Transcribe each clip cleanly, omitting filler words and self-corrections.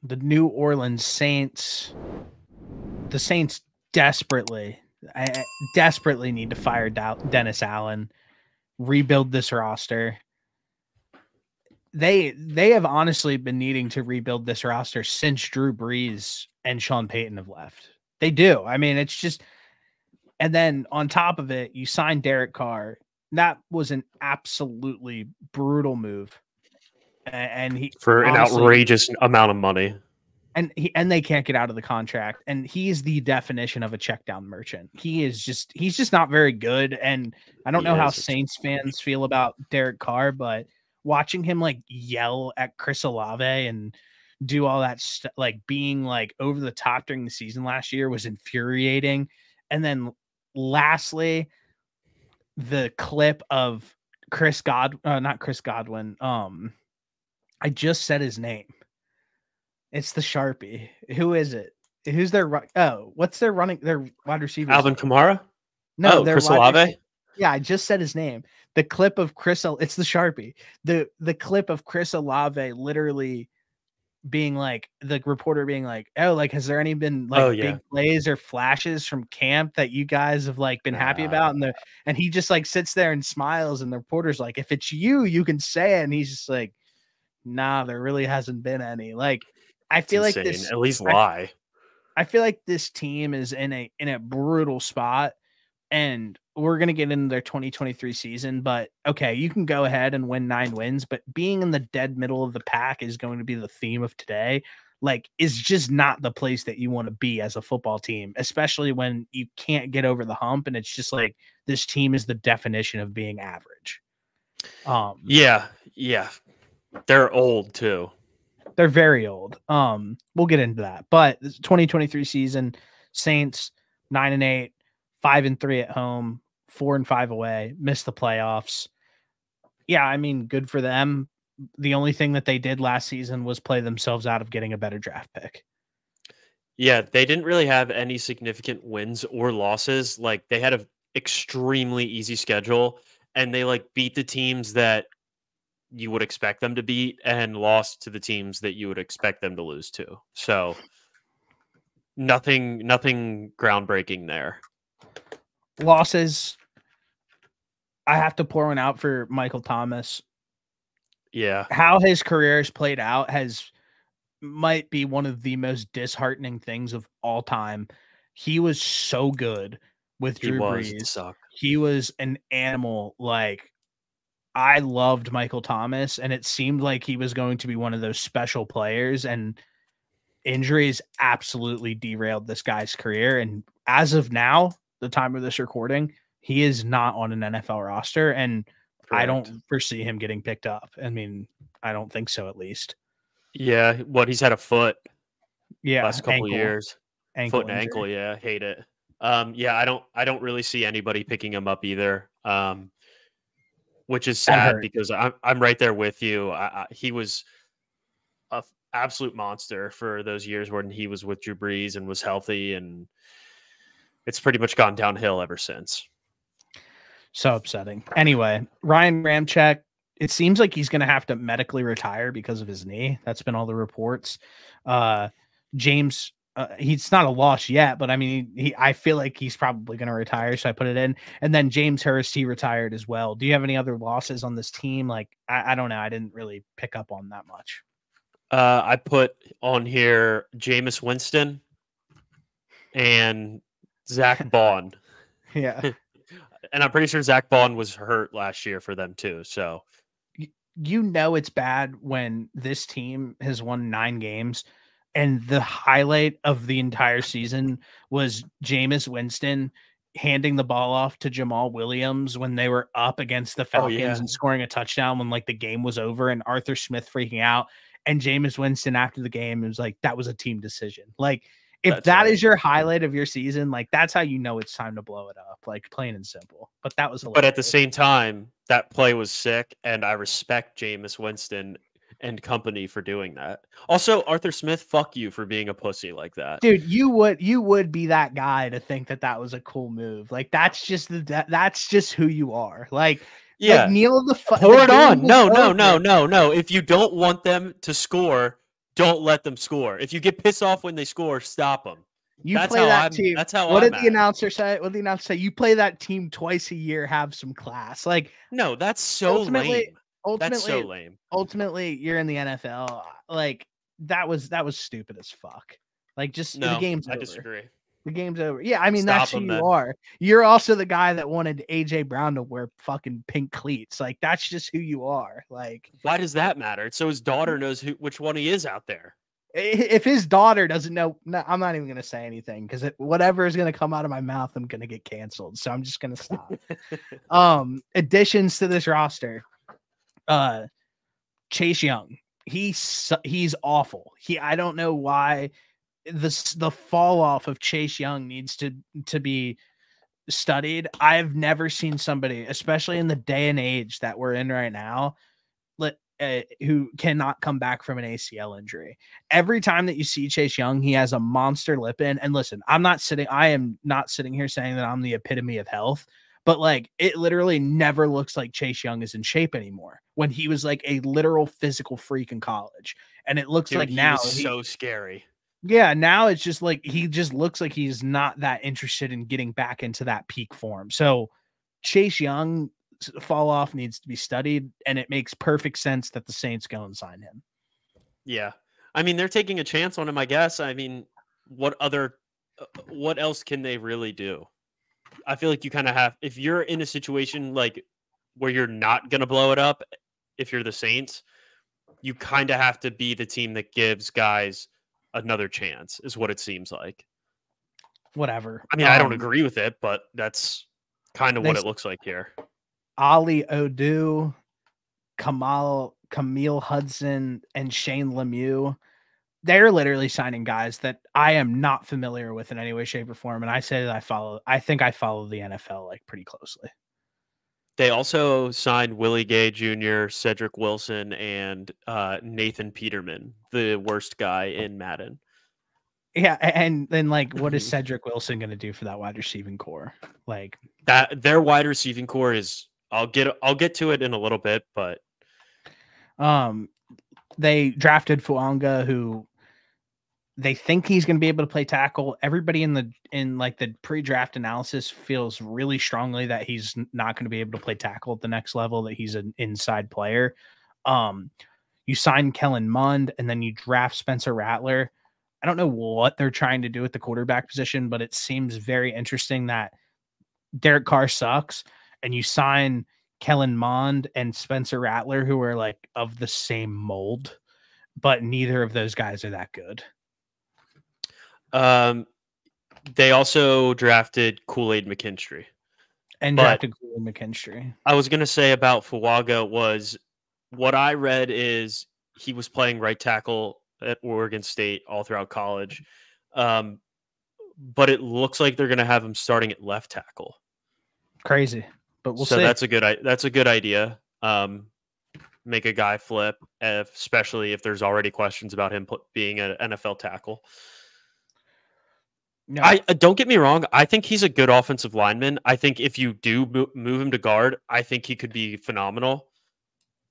the New Orleans Saints. The Saints desperately need to fire Dennis Allen, rebuild this roster. They have honestly been needing to rebuild this roster since Drew Brees and Sean Payton have left. They do. I mean, it's just, and then on top of it, you signed Derek Carr. That was an absolutely brutal move. And he for an outrageous amount of money. And they can't get out of the contract. And he's the definition of a check down merchant. He's just not very good. And I don't know how Saints fans feel about Derek Carr, but watching him like yell at Chris Olave and do all that stuff, like being like over the top during the season last year was infuriating. And then lastly, the clip of not Chris Godwin. I just said his name. It's the Sharpie. Who is it? Who's their what's their wide receiver? Alvin Kamara? No, Chris Olave? Yeah, I just said his name. The clip of it's the Sharpie. The clip of Chris Olave literally being like, the reporter being like, oh, like, has there any been like big plays or flashes from camp that you guys have like been happy about? And he just like sits there and smiles, and the reporter's like, if it's you can say it. And he's just like, nah, there really hasn't been any. Like, I feel like this, at least lie. I feel like this team is in a brutal spot, and we're going to get into their 2023 season, but okay, you can go ahead and win 9 wins, but being in the dead middle of the pack is going to be the theme of today. Like, is just not the place that you want to be as a football team, especially when you can't get over the hump. And it's just like, this team is the definition of being average. Yeah. They're old too. They're very old. We'll get into that. But this 2023 season, Saints 9-8, 5-3 at home, 4-5 away, missed the playoffs. Yeah, I mean, good for them. The only thing that they did last season was play themselves out of getting a better draft pick. Yeah, they didn't really have any significant wins or losses. Like, they had an extremely easy schedule, and they like beat the teams that you would expect them to beat and lost to the teams that you would expect them to lose to. So nothing groundbreaking there. Losses. I have to pour one out for Michael Thomas. Yeah. How his career has played out might be one of the most disheartening things of all time. He was so good with Drew Brees. He was an animal. Like, I loved Michael Thomas, and it seemed like he was going to be one of those special players, and injuries absolutely derailed this guy's career. And as of now, the time of this recording, he is not on an NFL roster, and correct. I don't foresee him getting picked up. I mean, I don't think so, at least. Yeah, he's had a foot. Yeah, last couple of years. Foot and injury. ankle. Yeah, hate it. Yeah, I don't really see anybody picking him up either. Which is sad because I'm right there with you. He was an absolute monster for those years when he was with Drew Brees and was healthy, and it's pretty much gone downhill ever since. So upsetting. Anyway, Ryan Ramczyk, it seems like he's going to have to medically retire because of his knee. That's been all the reports. James, he's not a loss yet, but I mean, I feel like he's probably going to retire, so I put it in. And then James Hurst, he retired as well. Do you have any other losses on this team? Like, I don't know. I didn't really pick up on that much. I put on here Jameis Winston and Zach Bond. Yeah. And I'm pretty sure Zach Bond was hurt last year for them too. So, you know, it's bad when this team has won 9 games and the highlight of the entire season was Jameis Winston handing the ball off to Jamal Williams when they were up against the Falcons and scoring a touchdown when like the game was over, and Arthur Smith freaking out, and Jameis Winston after the game was like, that was a team decision. Like, if that is your highlight of your season, like, that's how you know it's time to blow it up, like, plain and simple. But that was hilarious. But at the same time, that play was sick, and I respect Jameis Winston and company for doing that. Also, Arthur Smith, fuck you for being a pussy like that. Dude, you would be that guy to think that was a cool move. Like, that's just who you are. Like, yeah, like, kneel the hold on. No. If you don't want them to score, don't let them score. If you get pissed off when they score, stop them. You play that team. That's how what I'm did the announcer say? What did the announcer say? You play that team twice a year. Have some class. Like, no, that's so lame. That's so lame. Ultimately, you're in the NFL. Like, that was stupid as fuck. Like, just the game's over. I disagree. The game's over. Yeah, I mean, that's who you are. You're also the guy that wanted AJ Brown to wear fucking pink cleats. Like, that's just who you are. Like, why does that matter? So his daughter knows which one he is out there. If his daughter doesn't know, no, I'm not even going to say anything because whatever is going to come out of my mouth, I'm going to get canceled. So I'm just going to stop. Additions to this roster. Chase Young. He's awful. I don't know why the fall off of Chase Young needs to be studied. I've never seen somebody, especially in the day and age that we're in right now, who cannot come back from an ACL injury. Every time that you see Chase Young, he has a monster lip in. And listen, I am not sitting here saying that I'm the epitome of health, but like, it literally never looks like Chase Young is in shape anymore when he was like a literal physical freak in college. And it looks like now he's so scary. Yeah. Now it's just like, he just looks like he's not that interested in getting back into that peak form. So Chase Young fall off needs to be studied, and it makes perfect sense that the Saints go and sign him. Yeah. I mean, they're taking a chance on him, I guess. I mean, what else can they really do? I feel like you kind of have, if you're in a situation like where you're not going to blow it up, if you're the Saints, you kind of have to be the team that gives guys another chance, is what it seems like. Whatever. I mean, I don't agree with it, but that's kind of what it looks like here. Ali Odu, Camille Hudson, and Shane Lemieux. They're literally signing guys that I am not familiar with in any way, shape, or form. And I say that I think I follow the NFL like pretty closely. They also signed Willie Gay Jr., Cedric Wilson, and Nathan Peterman, the worst guy in Madden. Yeah, and then like, what is Cedric Wilson going to do for that wide receiving core? Like that, their wide receiving core is. I'll get to it in a little bit, but they drafted Fuanga, who they think he's going to be able to play tackle. Everybody in the pre-draft analysis feels really strongly that he's not going to be able to play tackle at the next level, that he's an inside player. You sign Kellen Mond and then you draft Spencer Rattler. I don't know what they're trying to do at the quarterback position, but it seems very interesting that Derek Carr sucks and you sign Kellen Mond and Spencer Rattler, who are like of the same mold, but neither of those guys are that good. They also drafted Kool-Aid McKinstry. I was going to say about Fuaga was, what I read is he was playing right tackle at Oregon State all throughout college. But it looks like they're going to have him starting at left tackle. Crazy, but we'll see. That's a good idea. Make a guy flip, especially if there's already questions about him being an NFL tackle. No. I don't get me wrong. I think he's a good offensive lineman. I think if you do move him to guard, I think he could be phenomenal.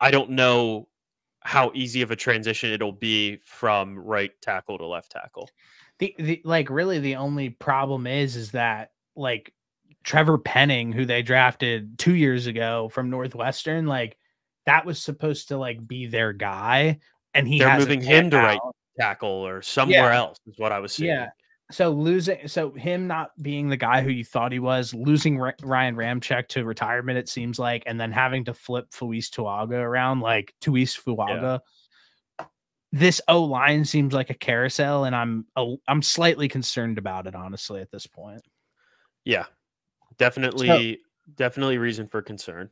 I don't know how easy of a transition it'll be from right tackle to left tackle. Really the only problem is that like Trevor Penning, who they drafted 2 years ago from Northwestern, like that was supposed to like be their guy, and they're moving him to right tackle or somewhere else is what I was seeing. Yeah. So him not being the guy who you thought he was, losing Ryan Ramczyk to retirement, it seems like, and then having to flip Tuis Fuaga around, like Tuis Fuaga. Yeah. This O-line seems like a carousel, and I'm slightly concerned about it, honestly, at this point. Yeah, definitely reason for concern.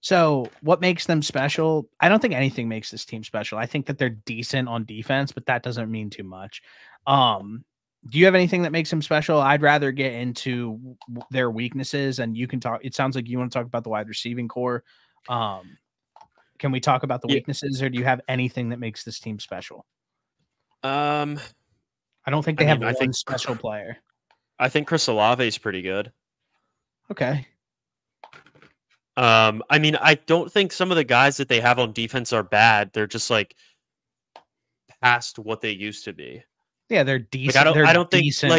So what makes them special? I don't think anything makes this team special. I think that they're decent on defense, but that doesn't mean too much. Do you have anything that makes them special? I'd rather get into their weaknesses, and you can talk. It sounds like you want to talk about the wide receiving core. Can we talk about the weaknesses, or do you have anything that makes this team special? I don't think they have one special player. I think Chris Olave is pretty good. Okay. I mean, I don't think some of the guys that they have on defense are bad. They're just like past what they used to be. Yeah, they're decent. I don't think decent I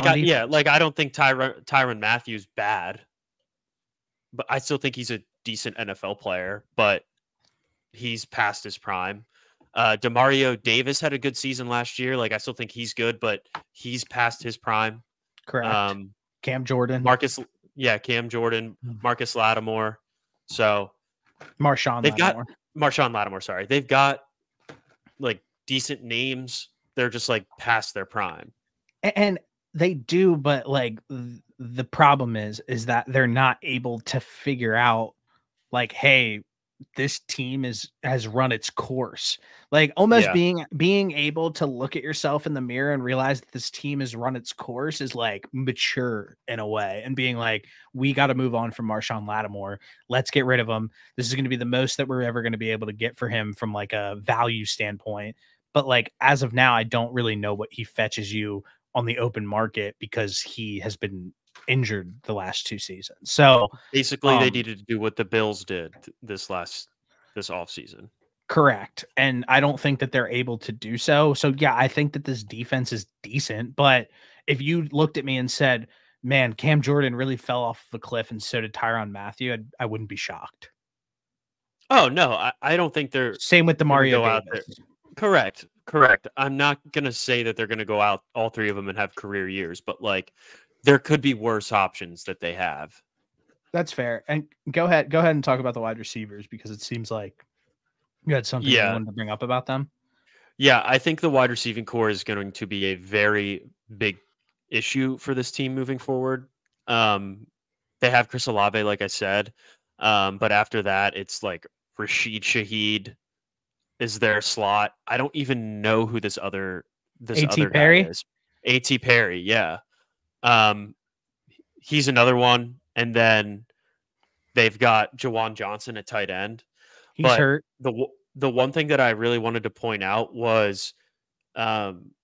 don't think Tyrann Mathieu's bad, but I still think he's a decent NFL player, but he's past his prime. Demario Davis had a good season last year. Like I still think he's good, but he's past his prime. Correct. Cam Jordan. Cam Jordan, Marcus Lattimore. So Marshawn Lattimore, sorry. They've got like decent names. They're just like past their prime. And they do, but like the problem is that they're not able to figure out like, hey, this team has run its course. Like almost being able to look at yourself in the mirror and realize that this team has run its course is like mature in a way, and being like, we got to move on from Marshawn Lattimore. Let's get rid of him. This is going to be the most that we're ever going to be able to get for him from like a value standpoint. But like as of now, I don't really know what he fetches you on the open market because he has been injured the last 2 seasons. So basically they needed to do what the Bills did this offseason. Correct. And I don't think that they're able to do so. So yeah, I think that this defense is decent, but if you looked at me and said, man, Cam Jordan really fell off the cliff and so did Tyrann Mathieu, I wouldn't be shocked. Oh no, I don't think they're same with Demario Davis. Correct. I'm not gonna say that they're gonna go out all 3 of them and have career years, but like there could be worse options that they have. That's fair. And go ahead and talk about the wide receivers because it seems like you had something you wanted to bring up about them. Yeah, I think the wide receiving core is going to be a very big issue for this team moving forward. They have Chris Olave, like I said, but after that, it's like Rashid Shaheed is their slot. I don't even know who this other Perry? guy is. A.T. Perry, yeah. He's another one, and then they've got Jawan Johnson at tight end. He's hurt. The one thing that I really wanted to point out was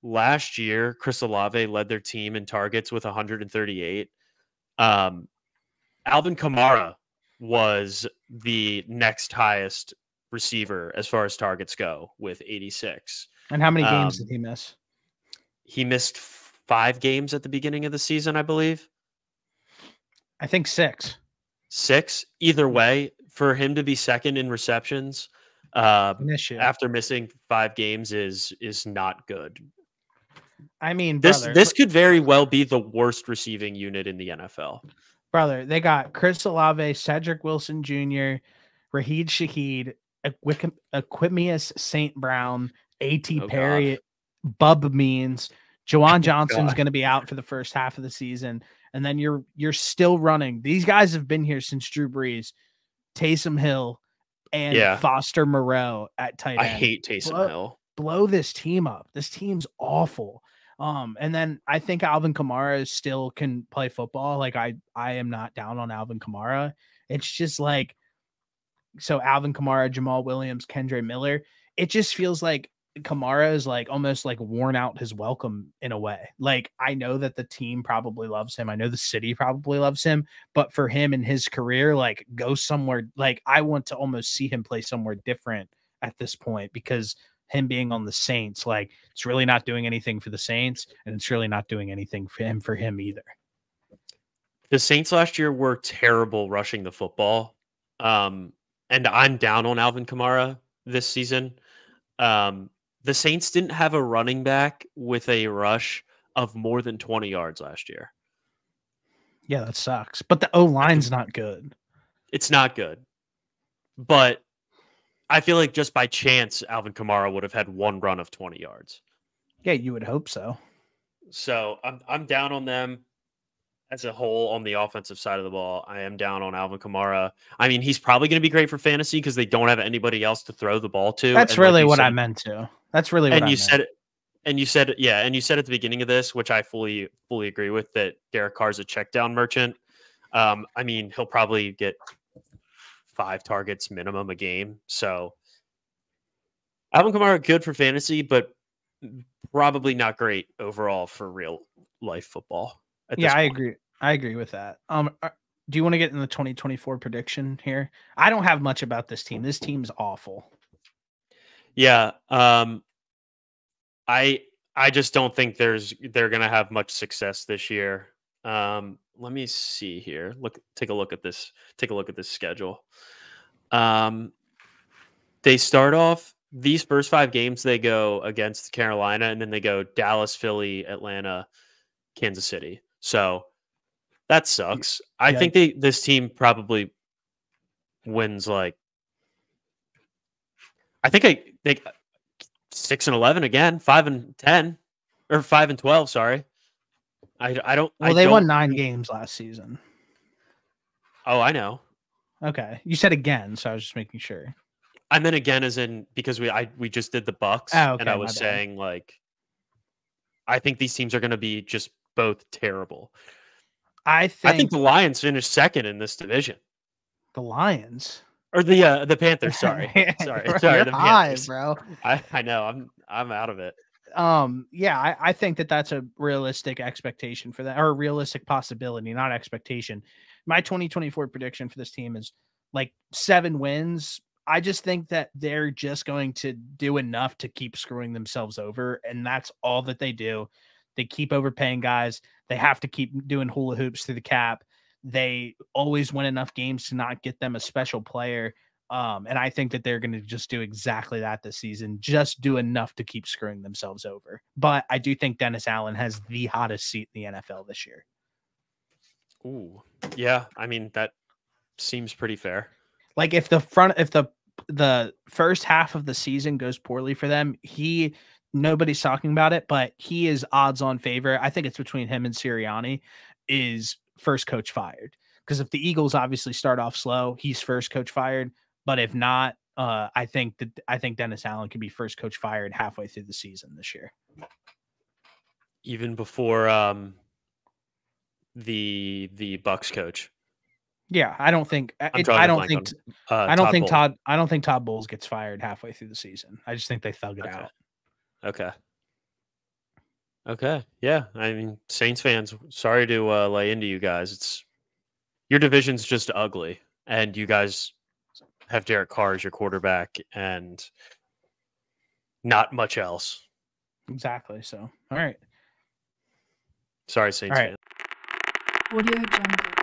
last year, Chris Olave led their team in targets with 138. Alvin Kamara was the next highest receiver as far as targets go with 86. And how many games did he miss? He missed 5 games at the beginning of the season, I believe. I think 6. 6? Either way, for him to be second in receptions after missing 5 games is not good. I mean, this could very well be the worst receiving unit in the NFL. Brother, they got Chris Olave, Cedric Wilson Jr., Rashid Shaheed, Equimius St. Brown, A.T. Perry, Bub Means. Jawan Johnson's going to be out for the first half of the season. And then you're still running. These guys have been here since Drew Brees, Taysom Hill, and Foster Moreau at tight end. I hate Taysom Hill. Blow this team up. This team's awful. And then I think Alvin Kamara still can play football. Like I am not down on Alvin Kamara. It's just like, so Alvin Kamara, Jamal Williams, Kendre Miller, it just feels like Kamara is like almost like worn out his welcome in a way. Like I know that the team probably loves him. I know the city probably loves him, but for him and his career, like go somewhere. Like I want to almost see him play somewhere different at this point because him being on the Saints, like it's really not doing anything for the Saints and it's really not doing anything for him either. The Saints last year were terrible rushing the football. And I'm down on Alvin Kamara this season. The Saints didn't have a running back with a rush of more than 20 yards last year. Yeah, that sucks. But the O-line's not good. It's not good. But I feel like just by chance, Alvin Kamara would have had one run of 20 yards. Yeah, you would hope so. So I'm down on them as a whole on the offensive side of the ball. I am down on Alvin Kamara. I mean, he's probably going to be great for fantasy because they don't have anybody else to throw the ball to. That's really what I meant to. That's really what I meant. And you said at the beginning of this, which I fully agree with, that Derek Carr's a check down merchant. I mean, he'll probably get 5 targets minimum a game. So Alvin Kamara, good for fantasy, but probably not great overall for real life football. Yeah, I agree. I agree with that. Do you want to get in the 2024 prediction here? I don't have much about this team. This team's awful. Yeah. I just don't think they're gonna have much success this year. Let me see here. Take a look at this. Take a look at this schedule. They start off these first 5 games. They go against Carolina, and then they go Dallas, Philly, Atlanta, Kansas City. So that sucks. I think this team probably wins like. I think they 6-11 again, 5-10, or 5-12. Sorry, I don't. Well, they won 9 games last season. Oh, I know. Okay, you said again, so I was just making sure. I meant again as in because we just did the Bucks, and I was saying like, I think these teams are going to be just both terrible. I think the Lions finished second in this division. The Lions. Or the Panthers, sorry. Sorry, you're the high, Panthers. Bro. I know, I'm out of it. Yeah, I think that's a realistic expectation for that, or a realistic possibility, not expectation. My 2024 prediction for this team is like 7 wins. I just think that they're just going to do enough to keep screwing themselves over, and that's all that they do. They keep overpaying guys. They have to keep doing hula hoops through the cap. They always win enough games to not get them a special player. And I think that they're going to just do exactly that this season, just do enough to keep screwing themselves over. But I do think Dennis Allen has the hottest seat in the NFL this year. Ooh, yeah. I mean, that seems pretty fair. Like if the first half of the season goes poorly for them, nobody's talking about it, but he is odds on favorite. I think it's between him and Sirianni is first coach fired. Because if the Eagles obviously start off slow, he's first coach fired. But if not, I think Dennis Allen could be first coach fired halfway through the season this year. Even before the Bucks coach. Yeah, I don't think Todd Bowles gets fired halfway through the season. I just think they thug it out. Okay. Yeah. I mean, Saints fans, sorry to lay into you guys. Your division's just ugly, and you guys have Derek Carr as your quarterback and not much else. Exactly. So, all right. Sorry, Saints fans. Audio Jungle.